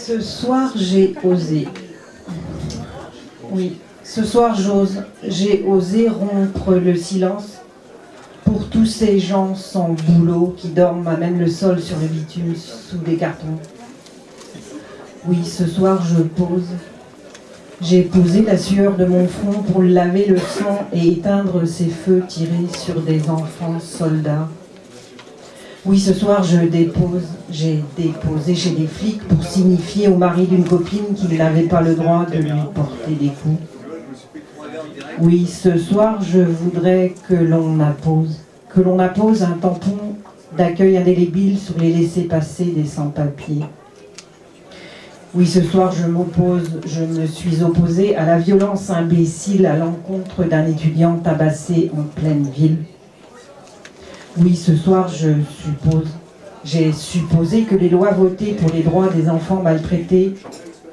Ce soir, j'ai osé. Oui, ce soir, j'ose. J'ai osé rompre le silence pour tous ces gens sans boulot qui dorment à même le sol sur le bitume sous des cartons. Oui, ce soir, je pose. J'ai posé la sueur de mon front pour laver le sang et éteindre ces feux tirés sur des enfants soldats. Oui, ce soir, je dépose. J'ai déposé chez des flics pour signifier au mari d'une copine qu'il n'avait pas le droit de lui porter des coups. Oui, ce soir, je voudrais que l'on appose un tampon d'accueil indélébile sur les laissez-passer des sans-papiers. Oui, ce soir, je me suis opposée à la violence imbécile à l'encontre d'un étudiant tabassé en pleine ville. Oui, ce soir, j'ai supposé que les lois votées pour les droits des enfants maltraités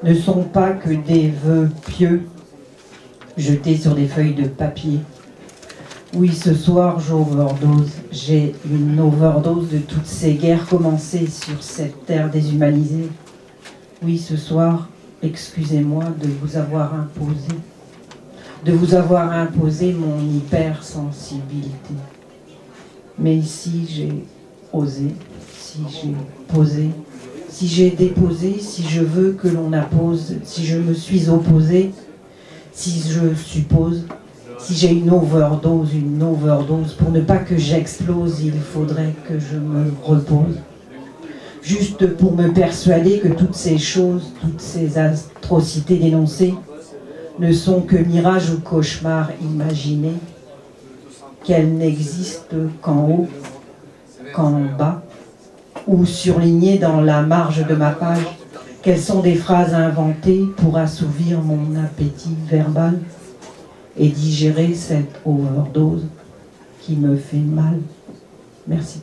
ne sont pas que des vœux pieux jetés sur des feuilles de papier. Oui, ce soir, j'overdose. J'ai une overdose de toutes ces guerres commencées sur cette terre déshumanisée. Oui, ce soir, excusez-moi de vous avoir imposé mon hypersensibilité. Mais si j'ai osé, si j'ai posé, si j'ai déposé, si je veux que l'on appose, si je me suis opposé, si je suppose, si j'ai une overdose, pour ne pas que j'explose, il faudrait que je me repose. Juste pour me persuader que toutes ces choses, toutes ces atrocités dénoncées ne sont que mirages ou cauchemars imaginés, qu'elles n'existent qu'en haut, qu'en bas, ou surlignées dans la marge de ma page, qu'elles sont des phrases inventées pour assouvir mon appétit verbal et digérer cette overdose qui me fait mal. Merci.